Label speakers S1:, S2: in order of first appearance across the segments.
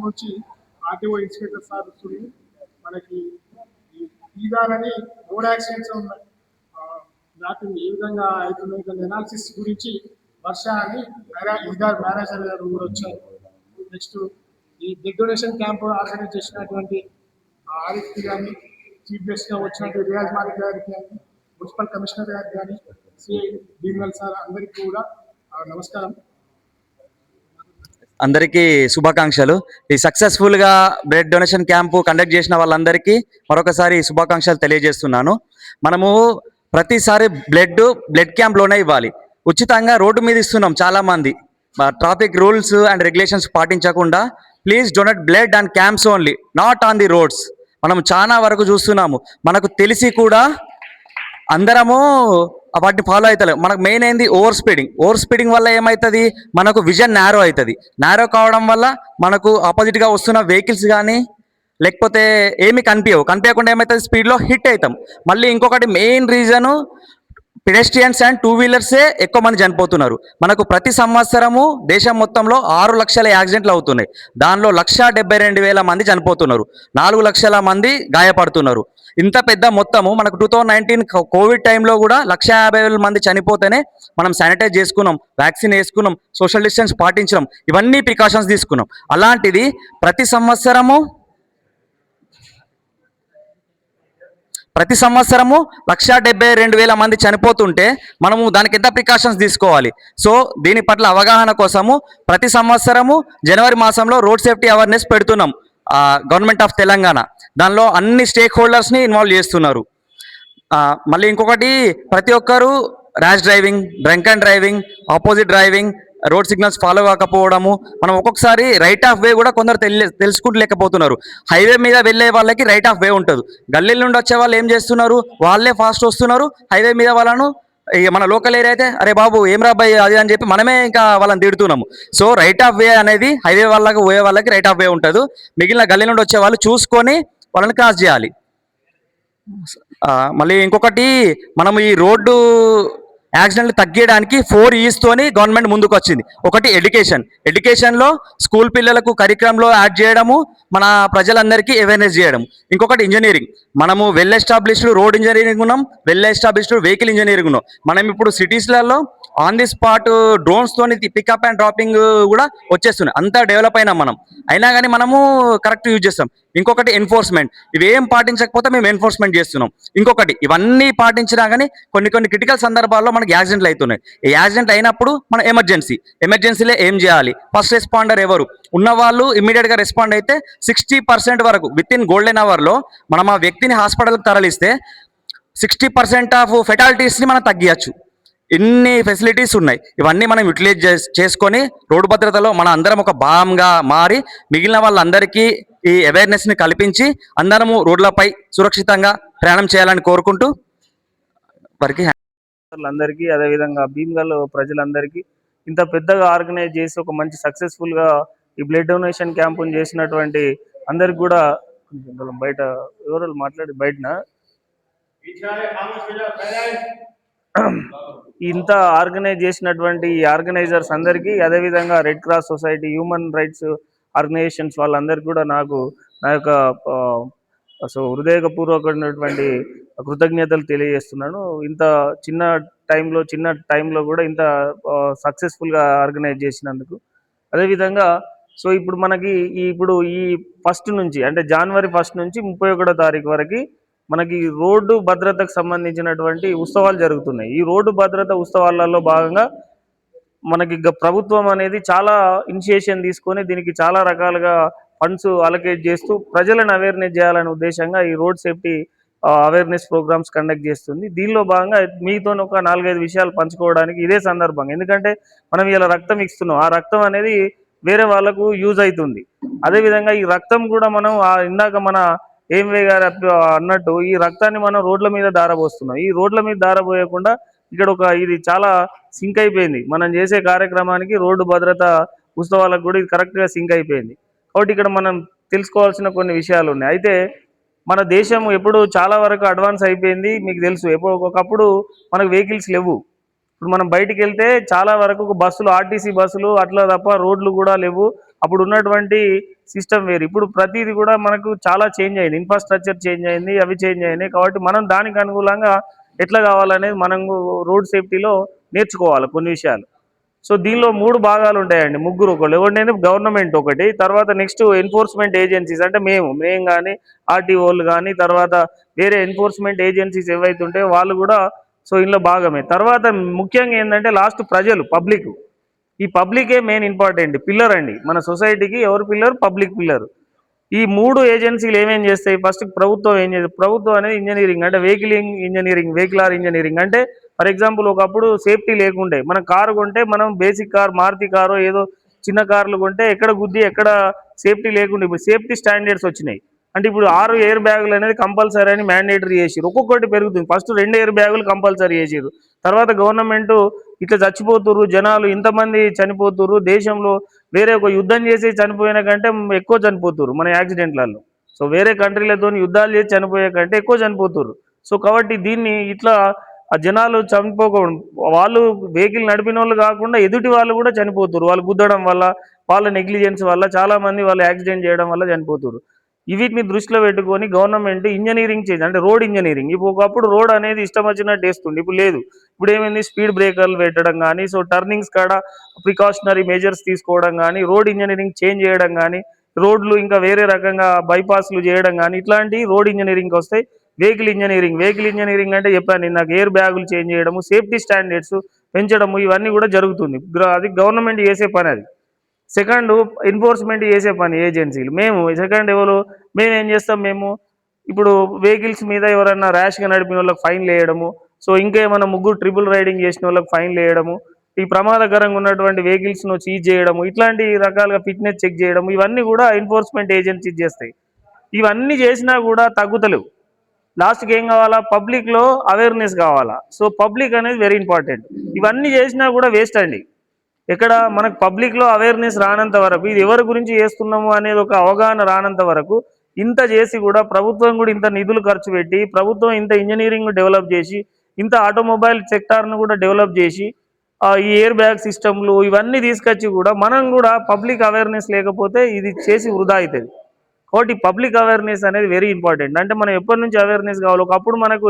S1: నుంచి RTO inspector sir వస్తుంది మనకి ఈ ఈదారని రోడ్ యాక్సిడెంట్స్ ఉన్నాయి మ్యాపింగ్ ఏ విధంగా అవుతున్నాయి దాని ఎనాలిసిస్ గురించి వర్ష అని ఈదార్ మేనేజర్ గారు కూడా వచ్చారు. నెక్స్ట్ ఈ బ్లడ్ డొనేషన్ క్యాంప్ ఆర్గనైజ్ చేసినటువంటి ఆరిఫ్ కానీ చీఫ్ గెస్ట్గా వచ్చినటువంటి రియాజ్ మాలిక్ గారికి కానీ మున్సిపల్ కమిషనర్ గారికి కానీ సిఐ భీమల్ సార్ అందరికీ కూడా నమస్కారం.
S2: అందరికీ శుభాకాంక్షలు. ఈ సక్సెస్ఫుల్ గా బ్లడ్ డొనేషన్ క్యాంపు కండక్ట్ చేసిన వాళ్ళందరికీ మరొకసారి శుభాకాంక్షలు తెలియజేస్తున్నాను. మనము ప్రతిసారి బ్లడ్ క్యాంప్లోనే ఇవ్వాలి. ఉచితంగా రోడ్డు మీద ఇస్తున్నాం. చాలా మంది ట్రాఫిక్ రూల్స్ అండ్ రెగ్యులేషన్స్ పాటించకుండా please donate blood and camps only, not on the roads. మనం చాలా వరకు చూస్తున్నాము, మనకు తెలిసి కూడా అందరము వాటిని ఫాలో అవుతలేము. మనకు మెయిన్ ఏంది ఓవర్ స్పీడింగ్ వల్ల ఏమవుతుంది, మనకు విజన్ నేరో అవుతుంది. నేరో కావడం వల్ల మనకు ఆపోజిట్గా వస్తున్న వెహికల్స్ కానీ లేకపోతే ఏమి కనిపించకుండా ఏమవుతుంది, స్పీడ్లో హిట్ అవుతాం. మళ్ళీ ఇంకొకటి main reason pedestrians and two వీలర్సే ఎక్కువ మంది చనిపోతున్నారు. మనకు ప్రతి సంవత్సరము దేశం మొత్తంలో 6 లక్షల యాక్సిడెంట్లు అవుతున్నాయి. దానిలో 1,72,000 మంది చనిపోతున్నారు, 4 లక్షల మంది గాయపడుతున్నారు. ఇంత పెద్ద మొత్తము మనకు 2019 కోవిడ్ టైంలో కూడా 1,50,000 మంది చనిపోతేనే మనం శానిటైజ్ చేసుకున్నాం, వ్యాక్సిన్ వేసుకున్నాం, సోషల్ డిస్టెన్స్ పాటించడం, ఇవన్నీ ప్రికాషన్స్ తీసుకున్నాం. అలాంటిది ప్రతి సంవత్సరము 1,72,000 మంది చనిపోతుంటే మనము దానికి ఎంత ప్రికాషన్స్ తీసుకోవాలి. సో దీని పట్ల అవగాహన కోసము ప్రతి సంవత్సరము జనవరి మాసంలో రోడ్ సేఫ్టీ అవేర్నెస్ పెడుతున్నాం గవర్నమెంట్ ఆఫ్ తెలంగాణ. దానిలో అన్ని స్టేక్ హోల్డర్స్ని ఇన్వాల్వ్ చేస్తున్నారు. మళ్ళీ ఇంకొకటి, ప్రతి ఒక్కరూ rash driving, drunk and driving, opposite driving, road signals follow కాకపోవడము, మనం ఒక్కొక్కసారి రైట్ ఆఫ్ వే కూడా కొందరు తెలుసుకుంటలేకపోతున్నారు. హైవే మీద వెళ్ళే వాళ్ళకి రైట్ ఆఫ్ వే ఉంటుంది, గల్లీల నుండి వచ్చే వాళ్ళు ఏం చేస్తున్నారు, వాళ్ళే ఫాస్ట్ వస్తున్నారు. హైవే మీద వాళ్ళను మన లోకల్ ఏరియా అయితే అరే బాబు ఏం రాబాయి అది అని చెప్పి మనమే ఇంకా వాళ్ళని తిడుతున్నాము. సో రైట్ ఆఫ్ వే అనేది హైవే వాళ్ళకి పోయే వాళ్ళకి రైట్ ఆఫ్ వే ఉంటుంది. మిగిలిన గల్లీ నుండి వచ్చే వాళ్ళు చూసుకొని వాళ్ళని క్రాస్ చేయాలి. మళ్ళీ ఇంకొకటి, మనం ఈ రోడ్డు యాక్సిడెంట్లు తగ్గించడానికి 4 E's తోని గవర్నమెంట్ ముందుకు వచ్చింది. ఒకటి ఎడ్యుకేషన్లో స్కూల్ పిల్లలకు కరిక్యులంలో యాడ్ చేయడము, మన ప్రజలందరికీ అవేర్నెస్ చేయడం. ఇంకొకటి ఇంజనీరింగ్, మనము వెల్ ఎస్టాబ్లిష్డ్ రోడ్ ఇంజనీరింగ్ ఉన్నాం, వెల్ ఎస్టాబ్లిష్డ్ వెహికల్ ఇంజనీరింగ్ ఉన్నాం. మనం ఇప్పుడు సిటీస్లలో ఆన్ ది స్పాట్ డ్రోన్స్ తోని పికప్ అండ్ డ్రాపింగ్ కూడా వచ్చేస్తున్నాయి. అంతా డెవలప్ అయినాం మనం, అయినా కానీ మనము కరెక్ట్ యూజ్ చేస్తాం. ఇంకొకటి ఎన్ఫోర్స్మెంట్, ఇవేం పాటించకపోతే మేము ఎన్ఫోర్స్మెంట్ చేస్తున్నాం. ఇంకొకటి, ఇవన్నీ పాటించినా కానీ కొన్ని క్రిటికల్ సందర్భాల్లో మనకి యాక్సిడెంట్లు అవుతున్నాయి. ఈ యాక్సిడెంట్ అయినప్పుడు మనం ఎమర్జెన్సీలో ఏం చేయాలి, ఫస్ట్ రెస్పాండర్ ఎవరు ఉన్నవాళ్ళు ఇమ్మీడియట్గా రెస్పాండ్ అయితే 60% వరకు విత్ ఇన్ గోల్డెన్ అవర్లో మనం ఆ వ్యక్తిని హాస్పిటల్కి తరలిస్తే 60% ఆఫ్ ఫెటాలిటీస్ని మనం తగ్గించచ్చు. ఇన్ని ఫెసిలిటీస్ ఉన్నాయి. ఇవన్నీ మనం యూటిలైజ్ చేసుకొని రోడ్డు భద్రతలో మన అందరం ఒక భాగంగా మారి మిగిలిన వాళ్ళందరికీ ఈ అవేర్నెస్ని కల్పించి అందరము రోడ్లపై సురక్షితంగా ప్రయాణం చేయాలని కోరుకుంటూ వారికి
S3: అందరికీ, అదేవిధంగా భీమ్గల్ ప్రజలందరికీ ఇంత పెద్దగా ఆర్గనైజ్ చేసి ఒక మంచి సక్సెస్ఫుల్గా ఈ బ్లడ్ డొనేషన్ క్యాంపును చేసినటువంటి అందరికి కూడా బయట ఎవరు మాట్లాడి బయటన ఇంత ఆర్గనైజ్ చేసినటువంటి ఈ ఆర్గనైజర్స్ అందరికీ, అదేవిధంగా red cross society, human rights organizations వాళ్ళందరికీ కూడా నా యొక్క హృదయపూర్వకమైనటువంటి కృతజ్ఞతలు తెలియజేస్తున్నాను. ఇంత చిన్న టైంలో కూడా ఇంత సక్సెస్ఫుల్గా ఆర్గనైజ్ చేసినందుకు. అదేవిధంగా సో ఇప్పుడు మనకి ఈ 1 నుంచి అంటే జనవరి 1 నుంచి 31వ తారీఖు వరకు మనకి రోడ్డు భద్రతకు సంబంధించినటువంటి ఉత్సవాలు జరుగుతున్నాయి. ఈ రోడ్డు భద్రత ఉత్సవాలలో భాగంగా మనకి ప్రభుత్వం అనేది చాలా ఇనిషియేషన్ తీసుకొని దీనికి చాలా రకాలుగా ఫండ్స్ అలొకేట్ చేస్తూ ప్రజలను అవేర్నెస్ చేయాలనే ఉద్దేశంగా ఈ road safety awareness programs conduct చేస్తుంది. దీనిలో భాగంగా మీతో ఒక 4-5 విషయాలు పంచుకోవడానికి ఇదే సందర్భం. ఎందుకంటే మనం ఇలా రక్తం ఇస్తున్నాం, ఆ రక్తం అనేది వేరే వాళ్ళకు యూజ్ అవుతుంది. అదేవిధంగా ఈ రక్తం కూడా మనం ఇందాక మన ఏంవే గారు అన్నట్టు ఈ రక్తాన్ని మనం రోడ్ల మీద దారబోస్తున్నాం. ఈ రోడ్ల మీద దారబోయకుండా ఇక్కడ ఇది చాలా సింక్ అయిపోయింది. మనం చేసే కార్యక్రమానికి రోడ్డు భద్రత ఉత్సవాలకు కూడా ఇది కరెక్ట్గా సింక్ అయిపోయింది. కాబట్టి ఇక్కడ మనం తెలుసుకోవాల్సిన కొన్ని విషయాలు ఉన్నాయి. అయితే మన దేశం ఎప్పుడు చాలా వరకు అడ్వాన్స్ అయిపోయింది. మీకు తెలుసు, ఒకప్పుడు మనకు వెహికల్స్ లేవు. ఇప్పుడు మనం బయటికి వెళ్తే చాలా వరకు బస్సులు, ఆర్టీసీ బస్సులు అట్లా తప్ప రోడ్లు కూడా లేవు. అప్పుడు ఉన్నటువంటి సిస్టమ్ వేరు. ఇప్పుడు ప్రతిది కూడా మనకు చాలా చేంజ్ అయింది, ఇన్ఫ్రాస్ట్రక్చర్ చేంజ్ అయింది, అవి చేంజ్ అయినాయి. కాబట్టి మనం దానికి అనుకూలంగా ఎట్లా కావాలనేది మనం రోడ్ సేఫ్టీలో నేర్చుకోవాలి కొన్ని విషయాలు. సో దీనిలో 3 భాగాలు ఉంటాయండి, ముగ్గురు ఒకళ్ళు ఎవరినైనా గవర్నమెంట్ ఒకటి, తర్వాత నెక్స్ట్ ఎన్ఫోర్స్మెంట్ ఏజెన్సీస్ అంటే మేము కానీ ఆర్టీఓలు కానీ తర్వాత వేరే ఎన్ఫోర్స్మెంట్ ఏజెన్సీస్ ఏవైతే ఉంటాయో వాళ్ళు కూడా సో ఇందులో భాగమే. తర్వాత ముఖ్యంగా ఏంటంటే లాస్ట్ ప్రజలు, పబ్లిక్. ఈ పబ్లికే మెయిన్ ఇంపార్టెంట్ పిల్లర్ అండి మన సొసైటీకి. ఎవరు పిల్లర్? Public pillar. ఈ 3 ఏజెన్సీలు ఏమేం చేస్తాయి? ఫస్ట్ ప్రభుత్వం ఏం చేస్తుంది? ప్రభుత్వం అనేది ఇంజనీరింగ్ అంటే వెహికులర్ ఇంజనీరింగ్ అంటే ఫర్ ఎగ్జాంపుల్ ఒకప్పుడు సేఫ్టీ లేకుండే, మనం కారు కొంటే మనం బేసిక్ కార్ మారుతి కారు ఏదో చిన్న కార్లు కొంటే ఎక్కడ గుద్ది ఎక్కడ సేఫ్టీ లేకుండే. ఇప్పుడు సేఫ్టీ స్టాండర్డ్స్ వచ్చినాయి. అంటే ఇప్పుడు 6 ఎయిర్ బ్యాగులు అనేది కంపల్సరీ అని మ్యాండేటరీ చేసిరు. ఒక్కొక్కటి పెరుగుతుంది. ఫస్ట్ 2 ఎయిర్ బ్యాగులు కంపల్సరీ చేసిరు. తర్వాత గవర్నమెంట్ ఇట్లా చచ్చిపోతుర్రు జనాలు, ఇంతమంది చనిపోతుర్రు దేశంలో, వేరే ఒక యుద్ధం చేసి చనిపోయిన కంటే ఎక్కువ చనిపోతుర్రు మన యాక్సిడెంట్లలో. సో వేరే కంట్రీలతో యుద్ధాలు చేసి చనిపోయే కంటే ఎక్కువ చనిపోతుర్రు. సో కాబట్టి దీన్ని ఇట్లా ఆ జనాలు చనిపోకూడదు, వాళ్ళు వెహికల్ నడిపిన వాళ్ళు కాకుండా ఎదుటి వాళ్ళు కూడా చనిపోతుర్రు. వాళ్ళు గుద్దడం వల్ల, వాళ్ళ నెగ్లిజెన్స్ వల్ల చాలా మంది వాళ్ళు యాక్సిడెంట్ చేయడం వల్ల చనిపోతుర్రు. వీటిని దృష్టిలో పెట్టుకొని గవర్నమెంట్ ఇంజనీరింగ్ చేసి అంటే రోడ్ ఇంజనీరింగ్. ఇప్పుడు ఒకప్పుడు రోడ్ అనేది ఇష్టం వచ్చినట్టు వేస్తుంది, ఇప్పుడు లేదు. ఇప్పుడు ఏమైంది? స్పీడ్ బ్రేకర్లు పెట్టడం కానీ, సో టర్నింగ్స్ కాడ ప్రికాషనరీ మెజర్స్ తీసుకోవడం కానీ, రోడ్ ఇంజనీరింగ్ చేంజ్ చేయడం కానీ, రోడ్లు ఇంకా వేరే రకంగా బైపాస్లు చేయడం కానీ, ఇట్లాంటి రోడ్ ఇంజనీరింగ్కి వస్తాయి. వెహికల్ ఇంజనీరింగ్ అంటే చెప్పాను నాకు, ఎయిర్ బ్యాగులు చేంజ్ చేయడము, సేఫ్టీ స్టాండర్డ్స్ పెంచడము, ఇవన్నీ కూడా జరుగుతుంది. అది గవర్నమెంట్ చేసే పని. అది సెకండ్ ఎన్ఫోర్స్మెంట్ చేసే పని ఏజెన్సీలు. సెకండ్ మేము ఏం చేస్తాం? మేము ఇప్పుడు వెహికల్స్ మీద ఎవరన్నా ర్యాష్గా నడిపిన వాళ్ళకి ఫైన్లు వేయడము, సో ఇంకేమైనా ముగ్గురు ట్రిపుల్ రైడింగ్ చేసిన వాళ్ళకి ఫైన్లు వేయడము, ఈ ప్రమాదకరంగా ఉన్నటువంటి వెహికల్స్ను సీజ్ చేయడము, ఇట్లాంటి రకాలుగా ఫిట్నెస్ చెక్ చేయడము, ఇవన్నీ కూడా ఎన్ఫోర్స్మెంట్ ఏజెన్సీస్ చేస్తాయి. ఇవన్నీ చేసినా కూడా తగ్గుతలేవు. లాస్ట్కి ఏం కావాలా? పబ్లిక్లో అవేర్నెస్ కావాలా. సో పబ్లిక్ అనేది వెరీ ఇంపార్టెంట్. ఇవన్నీ చేసినా కూడా వేస్ట్ అండి. ఎక్కడ మనకు పబ్లిక్లో అవేర్నెస్ రానంత వరకు, ఇది ఎవరి గురించి చేస్తున్నాము అనేది ఒక అవగాహన రానంత వరకు, ఇంత చేసి కూడా ప్రభుత్వం కూడా ఇంత నిధులు ఖర్చు పెట్టి, ప్రభుత్వం ఇంత ఇంజనీరింగ్ డెవలప్ చేసి, ఇంత ఆటోమొబైల్ సెక్టార్ను కూడా డెవలప్ చేసి, ఈ ఎయిర్ బ్యాగ్ సిస్టమ్లు ఇవన్నీ తీసుకొచ్చి కూడా మనం కూడా పబ్లిక్ అవేర్నెస్ లేకపోతే ఇది చేసి వృధా అవుతుంది. కాబట్టి పబ్లిక్ అవేర్నెస్ అనేది వెరీ ఇంపార్టెంట్. అంటే మనం ఎప్పటి నుంచి అవేర్నెస్ కావాలి? ఒకప్పుడు మనకు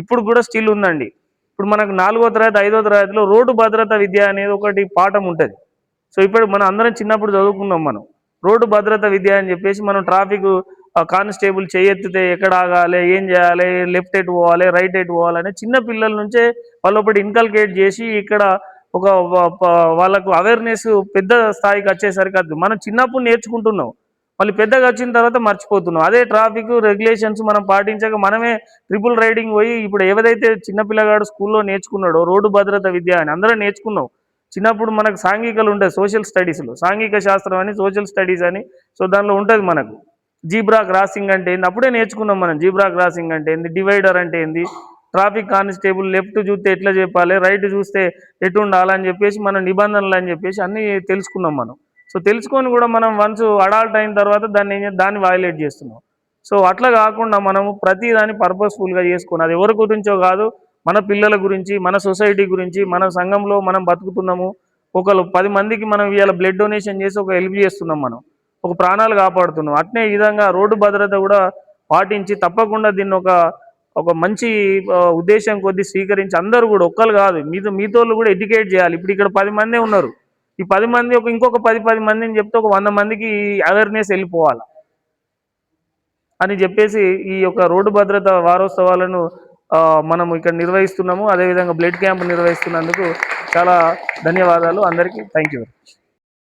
S3: ఇప్పుడు కూడా స్టిల్ ఉందండి. ఇప్పుడు మనకు 4వ తరగతి 5వ తరగతిలో రోడ్డు భద్రత విద్య అనేది ఒకటి పాఠం ఉంటుంది. సో ఇప్పుడు మనం అందరం చిన్నప్పుడు చదువుకున్నాం. మనం రోడ్డు భద్రత విద్య అని చెప్పేసి మనం ట్రాఫిక్ కానిస్టేబుల్ చేయెత్తితే ఎక్కడ ఆగాలి, ఏం చేయాలి, లెఫ్ట్ ఎటు పోవాలి, రైట్ ఎటు పోవాలని చిన్న పిల్లల నుంచే వాళ్ళొకటి ఇన్కల్కేట్ చేసి ఇక్కడ ఒక వాళ్ళకు అవేర్నెస్ పెద్ద స్థాయికి వచ్చేసరికి అది మనం చిన్నప్పుడు నేర్చుకుంటున్నాం, మళ్ళీ పెద్దగా వచ్చిన తర్వాత మర్చిపోతున్నాం. అదే ట్రాఫిక్ రెగ్యులేషన్స్ మనం పాటించక మనమే ట్రిపుల్ రైడింగ్ పోయి ఇప్పుడు ఏదైతే చిన్నపిల్లగాడు స్కూల్లో నేర్చుకున్నాడో రోడ్డు భద్రత విద్య అని అందరం నేర్చుకున్నాం. చిన్నప్పుడు మనకు సాంఘికలు ఉంటాయి, సోషల్ స్టడీస్లో సాంఘిక శాస్త్రం అని, సోషల్ స్టడీస్ అని. సో దానిలో ఉంటుంది మనకు జీబ్రా క్రాసింగ్ అంటే ఏంది, అప్పుడే నేర్చుకున్నాం మనం. జీబ్రా క్రాసింగ్ అంటే ఏంది, డివైడర్ అంటే ఏంది, ట్రాఫిక్ కానిస్టేబుల్ లెఫ్ట్ చూస్తే ఎట్లా చెప్పాలి, రైట్ చూస్తే ఎటు ఉండాలని చెప్పేసి మన నిబంధనలు అని చెప్పేసి అన్నీ తెలుసుకున్నాం మనం. సో తెలుసుకొని కూడా మనం వన్స్ అడాల్ట్ అయిన తర్వాత దాన్ని వైలేట్ చేస్తున్నాం. సో అట్లా కాకుండా మనము ప్రతి దాన్ని పర్పస్ఫుల్గా చేసుకుని, అది ఎవరి గురించో కాదు, మన పిల్లల గురించి, మన సొసైటీ గురించి, మన సంఘంలో మనం బతుకుతున్నాము. 10 మందికి మనం ఇవాళ బ్లడ్ డొనేషన్ చేసి ఒక హెల్ప్ చేస్తున్నాం, మనం ఒక ప్రాణాలు కాపాడుతున్నాం. అట్నే ఈ విధంగా రోడ్డు భద్రత కూడా పాటించి తప్పకుండా దీన్ని ఒక మంచి ఉద్దేశం కొద్దీ స్వీకరించి అందరూ కూడా ఒక్కరు కాదు మీతోళ్ళు కూడా ఎడ్యుకేట్ చేయాలి. ఇప్పుడు ఇక్కడ 10 మందే ఉన్నారు, ఈ 10 మంది ఇంకొక 10 మందిని చెప్తే ఒక 100 మందికి అవేర్నెస్ వెళ్ళిపోవాలి అని చెప్పేసి ఈ యొక్క రోడ్డు భద్రత వారోత్సవాలను మనం ఇక్కడ నిర్వహిస్తున్నాము. అదేవిధంగా బ్లడ్ క్యాంప్ నిర్వహిస్తున్నందుకు చాలా ధన్యవాదాలు అందరికీ. Thank you.